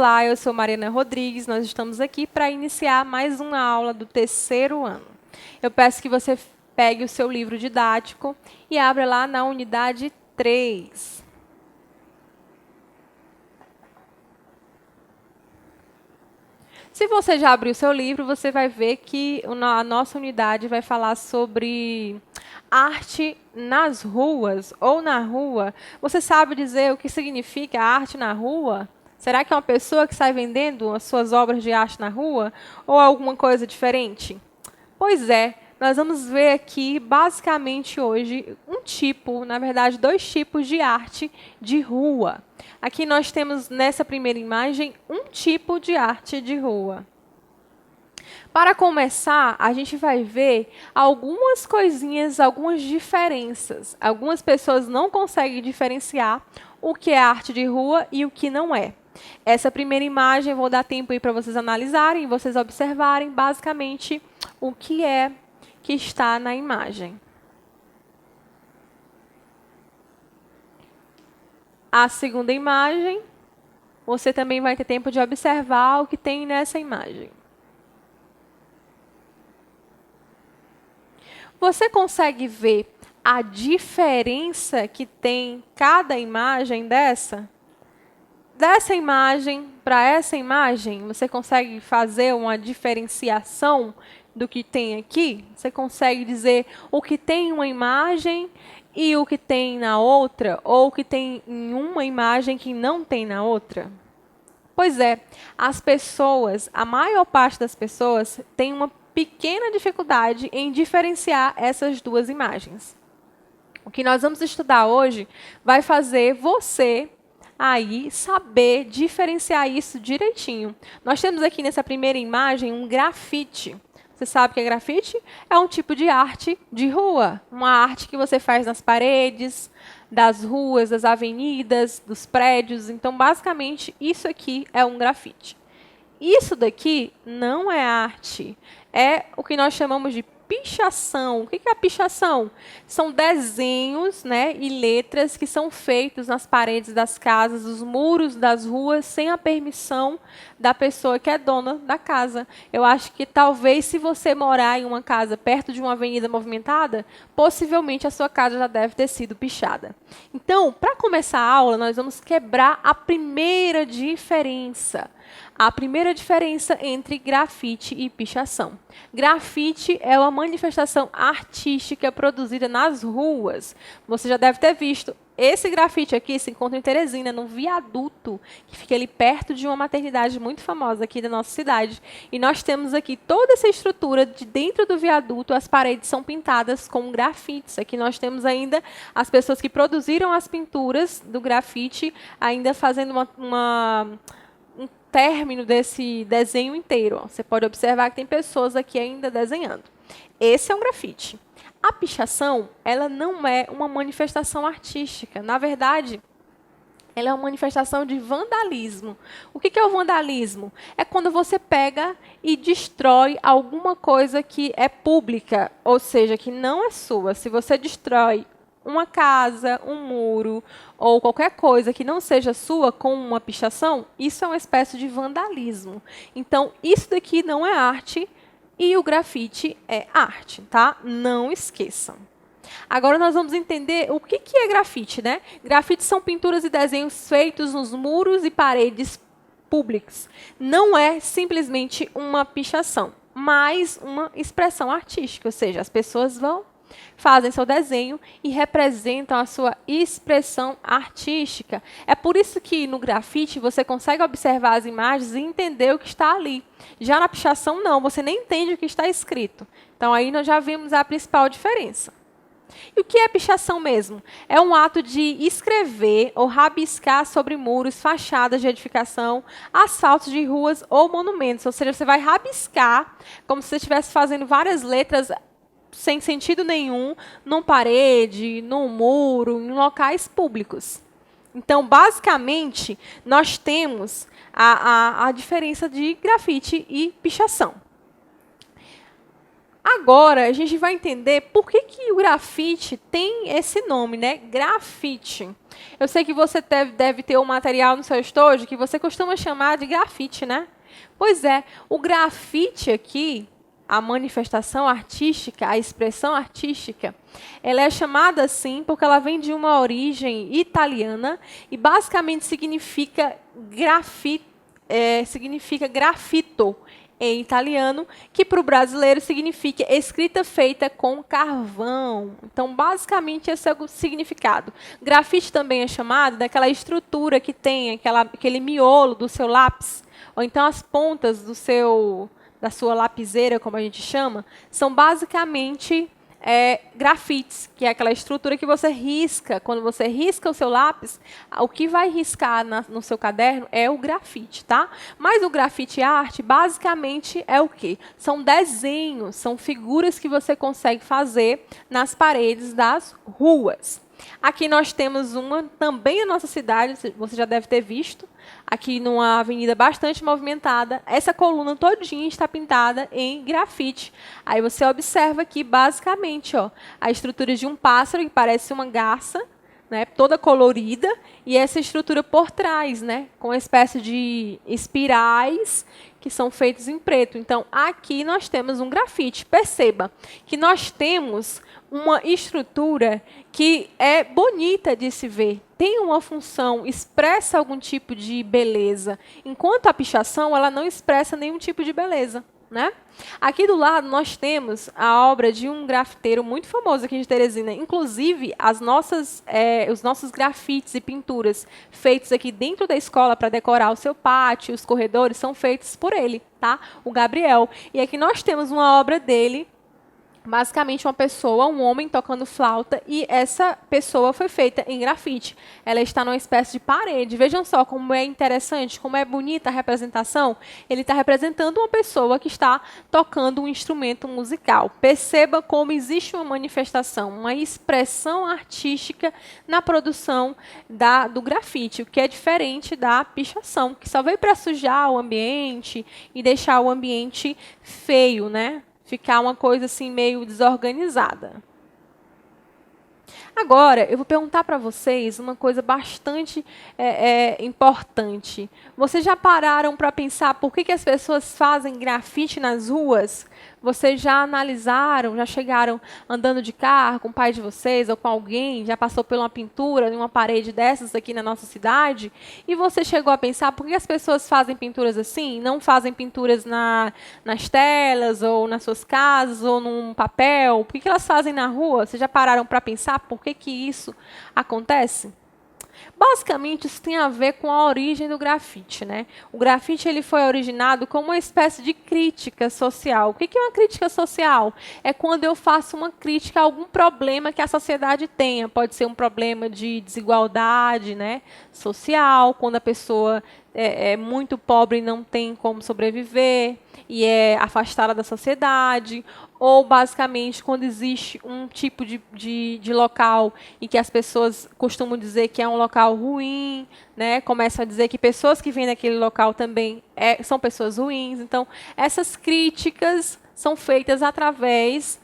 Olá, eu sou Mariana Rodrigues, nós estamos aqui para iniciar mais uma aula do terceiro ano. Eu peço que você pegue o seu livro didático e abra lá na unidade 3. Se você já abriu o seu livro, você vai ver que a nossa unidade vai falar sobre arte nas ruas ou na rua. Você sabe dizer o que significa arte na rua? Será que é uma pessoa que sai vendendo as suas obras de arte na rua ou alguma coisa diferente? Pois é, nós vamos ver aqui, basicamente hoje, na verdade, 2 tipos de arte de rua. Aqui nós temos, nessa primeira imagem, um tipo de arte de rua. Para começar, a gente vai ver algumas coisinhas, algumas diferenças. Algumas pessoas não conseguem diferenciar o que é arte de rua e o que não é. Essa primeira imagem, eu vou dar tempo aí para vocês analisarem, vocês observarem basicamente o que é que está na imagem. A segunda imagem, você também vai ter tempo de observar o que tem nessa imagem. Você consegue ver a diferença que tem cada imagem dessa? Dessa imagem para essa imagem, você consegue fazer uma diferenciação do que tem aqui? Você consegue dizer o que tem em uma imagem e o que tem na outra? Ou o que tem em uma imagem que não tem na outra? Pois é, as pessoas, a maior parte das pessoas tem uma pequena dificuldade em diferenciar essas duas imagens. O que nós vamos estudar hoje vai fazer você aí saber diferenciar isso direitinho. Nós temos aqui nessa primeira imagem um grafite. Você sabe o que é grafite? É um tipo de arte de rua. Uma arte que você faz nas paredes, das ruas, das avenidas, dos prédios. Então, basicamente, isso aqui é um grafite. Isso daqui não é arte. É o que nós chamamos de pichação. O que é a pichação? São desenhos, né, e letras que são feitos nas paredes das casas, dos muros das ruas, sem a permissão da pessoa que é dona da casa. Eu acho que talvez se você morar em uma casa perto de uma avenida movimentada, possivelmente a sua casa já deve ter sido pichada. Então, para começar a aula, nós vamos quebrar a primeira diferença. A primeira diferença entre grafite e pichação. Grafite é uma manifestação artística produzida nas ruas. Você já deve ter visto. Esse grafite aqui se encontra em Teresina, num viaduto, que fica ali perto de uma maternidade muito famosa aqui da nossa cidade. E nós temos aqui toda essa estrutura de dentro do viaduto, as paredes são pintadas com grafites. Aqui nós temos ainda as pessoas que produziram as pinturas do grafite, ainda fazendo um término desse desenho inteiro. Você pode observar que tem pessoas aqui ainda desenhando. Esse é um grafite. A pichação, ela não é uma manifestação artística. Na verdade, ela é uma manifestação de vandalismo. O que é o vandalismo? É quando você pega e destrói alguma coisa que é pública, ou seja, que não é sua. Se você destrói uma casa, um muro ou qualquer coisa que não seja sua com uma pichação, isso é uma espécie de vandalismo. Então, isso daqui não é arte e o grafite é arte, tá? Não esqueçam. Agora nós vamos entender o que é grafite, né? Grafite são pinturas e desenhos feitos nos muros e paredes públicos. Não é simplesmente uma pichação, mas uma expressão artística, ou seja, as pessoas fazem seu desenho e representam a sua expressão artística. É por isso que no grafite você consegue observar as imagens e entender o que está ali. Já na pichação, não, você nem entende o que está escrito. Então, aí nós já vimos a principal diferença. E o que é pichação mesmo? É um ato de escrever ou rabiscar sobre muros, fachadas de edificação, asfaltos de ruas ou monumentos. Ou seja, você vai rabiscar como se você estivesse fazendo várias letras sem sentido nenhum, numa parede, num muro, em locais públicos. Então, basicamente, nós temos a diferença de grafite e pichação. Agora, a gente vai entender por que o grafite tem esse nome, né? Grafite. Eu sei que você deve ter um material no seu estojo que você costuma chamar de grafite, né? Pois é, o grafite aqui, a manifestação artística, a expressão artística, ela é chamada assim porque ela vem de uma origem italiana e basicamente significa grafito em italiano, que para o brasileiro significa escrita feita com carvão. Então, basicamente, esse é o significado. Grafite também é chamado daquela estrutura que tem aquele miolo do seu lápis, ou então as pontas da sua lapiseira, como a gente chama, são basicamente grafites, que é aquela estrutura que você risca. Quando você risca o seu lápis, o que vai riscar no seu caderno é o grafite, tá? Mas o grafite arte, basicamente, é o quê? São desenhos, são figuras que você consegue fazer nas paredes das ruas. Aqui nós temos uma também na nossa cidade, você já deve ter visto, aqui numa avenida bastante movimentada. Essa coluna todinha está pintada em grafite. Aí você observa aqui, basicamente, ó, a estrutura de um pássaro que parece uma garça, né, toda colorida, e essa estrutura por trás, né, com uma espécie de espirais que são feitos em preto. Então, aqui nós temos um grafite. Perceba que nós temos uma estrutura que é bonita de se ver, tem uma função, expressa algum tipo de beleza, enquanto a pichação ela não expressa nenhum tipo de beleza, né? Aqui do lado nós temos a obra de um grafiteiro muito famoso aqui de Teresina. Inclusive, os nossos grafites e pinturas feitos aqui dentro da escola para decorar o seu pátio, os corredores, são feitos por ele, tá? O Gabriel. E aqui nós temos uma obra dele, basicamente uma pessoa, um homem tocando flauta, e essa pessoa foi feita em grafite. Ela está numa espécie de parede. Vejam só como é interessante, como é bonita a representação. Ele está representando uma pessoa que está tocando um instrumento musical. Perceba como existe uma manifestação, uma expressão artística na produção do grafite, o que é diferente da pichação, que só veio para sujar o ambiente e deixar o ambiente feio, né? Ficar uma coisa assim meio desorganizada. Agora, eu vou perguntar para vocês uma coisa bastante importante. Vocês já pararam para pensar por que as pessoas fazem grafite nas ruas? Vocês já analisaram, já chegaram andando de carro com o pai de vocês ou com alguém, já passou por uma pintura em uma parede dessas aqui na nossa cidade? E você chegou a pensar por que as pessoas fazem pinturas assim? Não fazem pinturas nas telas ou nas suas casas ou num papel? Por que elas fazem na rua? Vocês já pararam para pensar por que isso acontece? Basicamente, isso tem a ver com a origem do grafite, né? O grafite ele foi originado como uma espécie de crítica social. O que é uma crítica social? É quando eu faço uma crítica a algum problema que a sociedade tenha. Pode ser um problema de desigualdade, né, social, quando a pessoa é muito pobre e não tem como sobreviver e é afastada da sociedade, ou basicamente quando existe um tipo de local em que as pessoas costumam dizer que é um local ruim, né? Começam a dizer que pessoas que vêm daquele local também são pessoas ruins. Então, essas críticas são feitas através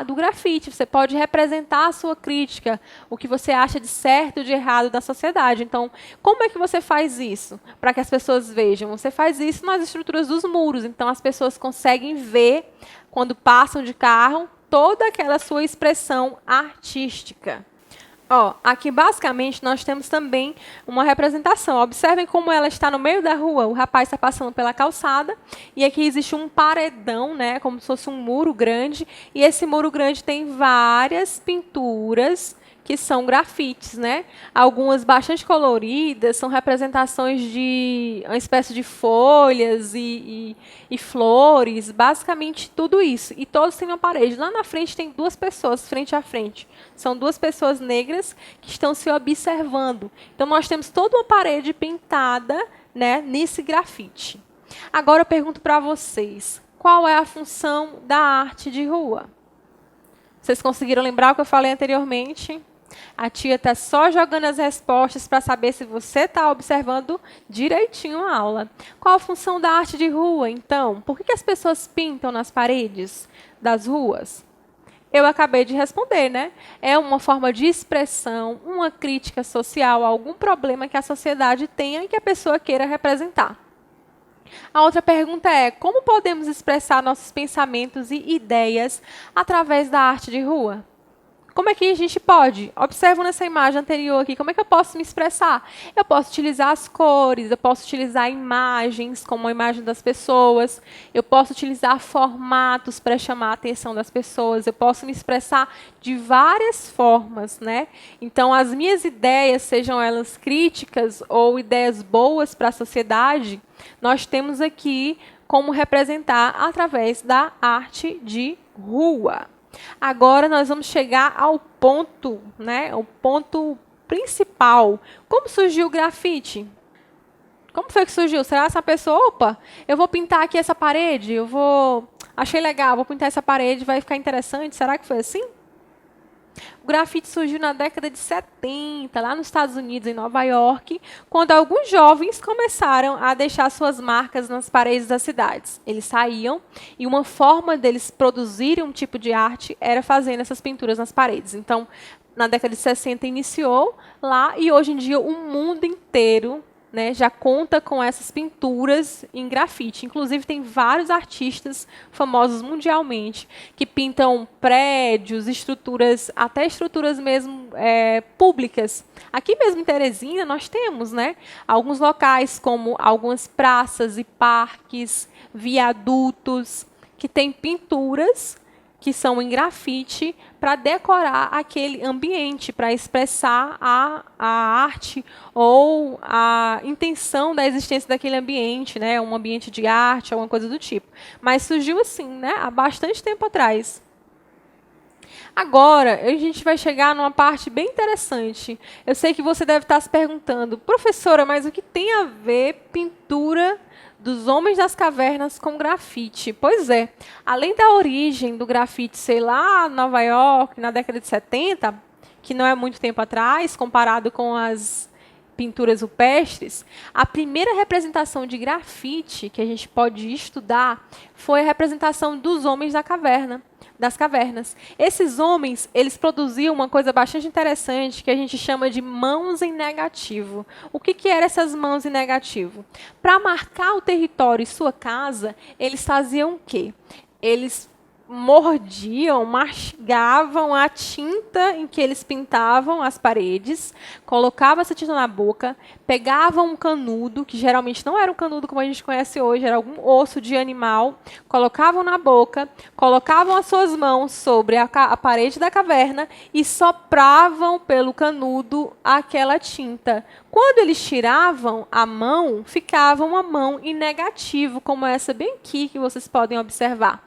do grafite. Você pode representar a sua crítica, o que você acha de certo e de errado da sociedade. Então, como é que você faz isso? Para que as pessoas vejam. Você faz isso nas estruturas dos muros. Então, as pessoas conseguem ver, quando passam de carro, toda aquela sua expressão artística. Ó, aqui basicamente nós temos também uma representação. Observem como ela está no meio da rua. O rapaz está passando pela calçada e aqui existe um paredão, né, como se fosse um muro grande. E esse muro grande tem várias pinturas que são grafites, né? Algumas bastante coloridas, são representações de uma espécie de folhas e flores, basicamente tudo isso. E todos têm uma parede. Lá na frente tem duas pessoas, frente a frente. São duas pessoas negras que estão se observando. Então, nós temos toda uma parede pintada, né, nesse grafite. Agora, eu pergunto para vocês, qual é a função da arte de rua? Vocês conseguiram lembrar o que eu falei anteriormente? A tia está só jogando as respostas para saber se você está observando direitinho a aula. Qual a função da arte de rua, então? Por que as pessoas pintam nas paredes das ruas? Eu acabei de responder, né? É uma forma de expressão, uma crítica social a algum problema que a sociedade tenha e que a pessoa queira representar. A outra pergunta é: como podemos expressar nossos pensamentos e ideias através da arte de rua? Como é que a gente pode? Observa nessa imagem anterior aqui, como é que eu posso me expressar? Eu posso utilizar as cores, eu posso utilizar imagens, como a imagem das pessoas, eu posso utilizar formatos para chamar a atenção das pessoas, eu posso me expressar de várias formas, né? Então, as minhas ideias, sejam elas críticas ou ideias boas para a sociedade, nós temos aqui como representar através da arte de rua. Agora nós vamos chegar ao ponto, né? O ponto principal. Como surgiu o grafite? Como foi que surgiu? Será essa pessoa, opa, eu vou pintar aqui essa parede, achei legal, vou pintar essa parede, vai ficar interessante. Será que foi assim? O grafite surgiu na década de 70, lá nos Estados Unidos, em Nova York, quando alguns jovens começaram a deixar suas marcas nas paredes das cidades. Eles saíam e uma forma deles produzirem um tipo de arte era fazendo essas pinturas nas paredes. Então, na década de 60 iniciou lá e hoje em dia o mundo inteiro, né, já conta com essas pinturas em grafite. Inclusive, tem vários artistas famosos mundialmente que pintam prédios, estruturas, até estruturas mesmo públicas. Aqui mesmo em Teresina, nós temos, né, alguns locais, como algumas praças e parques, viadutos, que têm pinturas que são em grafite para decorar aquele ambiente, para expressar a arte ou a intenção da existência daquele ambiente, né? Um ambiente de arte, alguma coisa do tipo. Mas surgiu assim, né? Há bastante tempo atrás. Agora, a gente vai chegar numa parte bem interessante. Eu sei que você deve estar se perguntando: professora, mas o que tem a ver pintura dos homens das cavernas com grafite? Pois é, além da origem do grafite, sei lá, Nova York, na década de 70, que não é muito tempo atrás, comparado com as pinturas rupestres, a primeira representação de grafite que a gente pode estudar foi a representação dos homens das cavernas. Esses homens, eles produziam uma coisa bastante interessante que a gente chama de mãos em negativo. O que eram essas mãos em negativo? Para marcar o território e sua casa, eles faziam o quê? Eles mordiam, mastigavam a tinta em que eles pintavam as paredes, colocavam essa tinta na boca, pegavam um canudo, que geralmente não era um canudo como a gente conhece hoje, era algum osso de animal, colocavam na boca, colocavam as suas mãos sobre a parede da caverna e sopravam pelo canudo aquela tinta. Quando eles tiravam a mão, ficava uma mão em negativo, como essa bem aqui que vocês podem observar.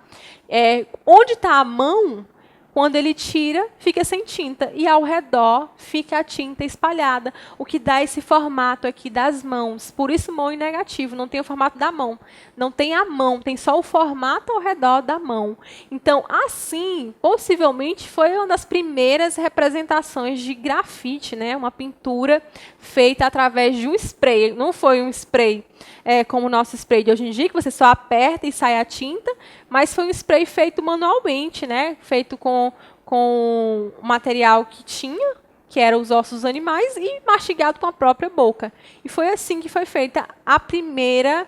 Onde está a mão, quando ele tira, fica sem tinta. E ao redor fica a tinta espalhada, o que dá esse formato aqui das mãos. Por isso, mão em negativo, não tem o formato da mão. Não tem a mão, tem só o formato ao redor da mão. Então, assim, possivelmente foi uma das primeiras representações de grafite, né? Uma pintura feita através de um spray. Não foi um spray como o nosso spray de hoje em dia, que você só aperta e sai a tinta, mas foi um spray feito manualmente, né? Feito com o material que tinha, que eram os ossos dos animais, e mastigado com a própria boca. E foi assim que foi feita a primeira,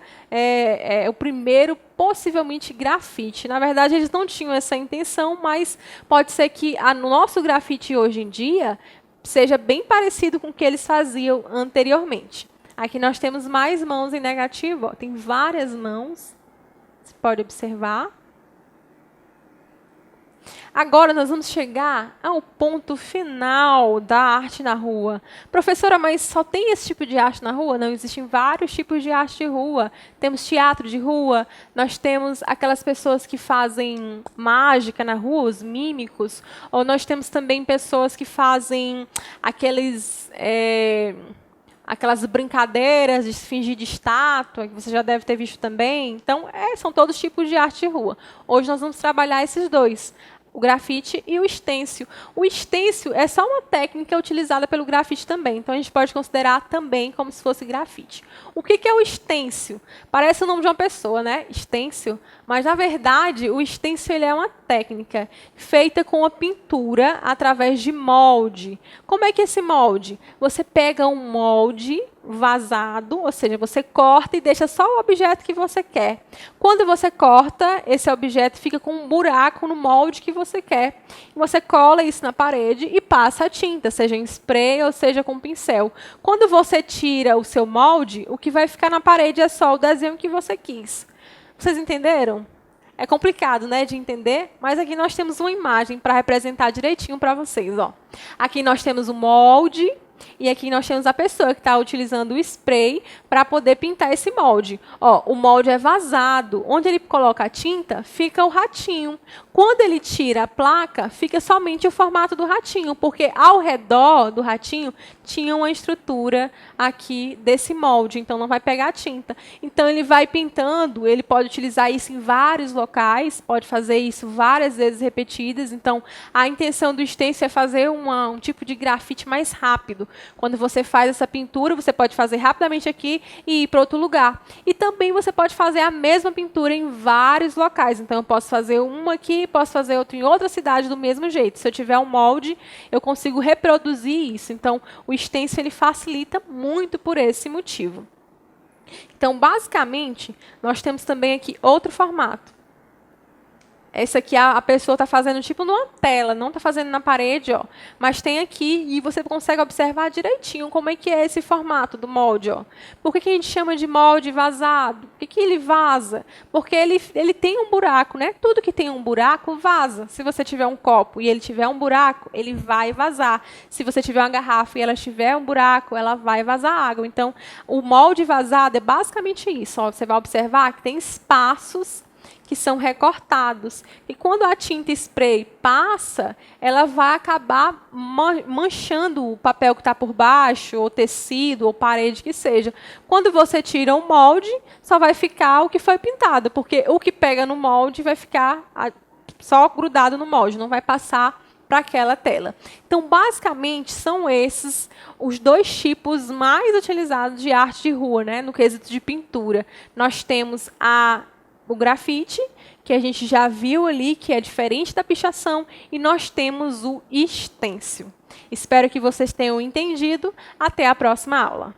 o primeiro, possivelmente, grafite. Na verdade, eles não tinham essa intenção, mas pode ser que o nosso grafite hoje em dia seja bem parecido com o que eles faziam anteriormente. Aqui nós temos mais mãos em negativo. Ó. Tem várias mãos. Você pode observar. Agora nós vamos chegar ao ponto final da arte na rua. Professora, mas só tem esse tipo de arte na rua? Não, existem vários tipos de arte de rua. Temos teatro de rua, nós temos aquelas pessoas que fazem mágica na rua, os mímicos, ou nós temos também pessoas que fazem aquelas brincadeiras de se fingir de estátua, que você já deve ter visto também. Então, são todos tipos de arte de rua. Hoje nós vamos trabalhar esses dois. o grafite e o estêncil. O estêncil é só uma técnica utilizada pelo grafite também, então a gente pode considerar também como se fosse grafite. O que é o estêncil? Parece o nome de uma pessoa, né? Estêncil, mas na verdade o estêncil ele é uma técnica feita com a pintura através de molde. Como é que é esse molde? Você pega um molde vazado, ou seja, você corta e deixa só o objeto que você quer. Quando você corta, esse objeto fica com um buraco no molde que você quer. Você cola isso na parede e passa a tinta, seja em spray ou seja com pincel. Quando você tira o seu molde, o que vai ficar na parede é só o desenho que você quis. Vocês entenderam? É complicado, né, de entender, mas aqui nós temos uma imagem para representar direitinho para vocês. Ó. Aqui nós temos o molde. E aqui nós temos a pessoa que está utilizando o spray para poder pintar esse molde. Ó, o molde é vazado. Onde ele coloca a tinta, fica o ratinho. Quando ele tira a placa, fica somente o formato do ratinho, porque ao redor do ratinho tinha uma estrutura aqui desse molde, então não vai pegar tinta. Então ele vai pintando, ele pode utilizar isso em vários locais, pode fazer isso várias vezes repetidas. Então a intenção do stencil é fazer um tipo de grafite mais rápido. Quando você faz essa pintura, você pode fazer rapidamente aqui e ir para outro lugar. E também você pode fazer a mesma pintura em vários locais. Então, eu posso fazer uma aqui, posso fazer outra em outra cidade do mesmo jeito. Se eu tiver um molde, eu consigo reproduzir isso. Então, o stencil ele facilita muito por esse motivo. Então, basicamente, nós temos também aqui outro formato. Esse aqui a pessoa está fazendo tipo numa tela, não está fazendo na parede, ó. Mas tem aqui e você consegue observar direitinho como é que é esse formato do molde. Ó. Por que a gente chama de molde vazado? Por que ele vaza? Porque ele tem um buraco, né? Tudo que tem um buraco vaza. Se você tiver um copo e ele tiver um buraco, ele vai vazar. Se você tiver uma garrafa e ela tiver um buraco, ela vai vazar água. Então, o molde vazado é basicamente isso. Ó. Você vai observar que tem espaços que são recortados. E quando a tinta spray passa, ela vai acabar manchando o papel que está por baixo, ou tecido, ou parede, que seja. Quando você tira o molde, só vai ficar o que foi pintado, porque o que pega no molde vai ficar só grudado no molde, não vai passar para aquela tela. Então, basicamente, são esses os dois tipos mais utilizados de arte de rua, né, no quesito de pintura. Nós temos o grafite, que a gente já viu ali, que é diferente da pichação, e nós temos o stencil. Espero que vocês tenham entendido. Até a próxima aula.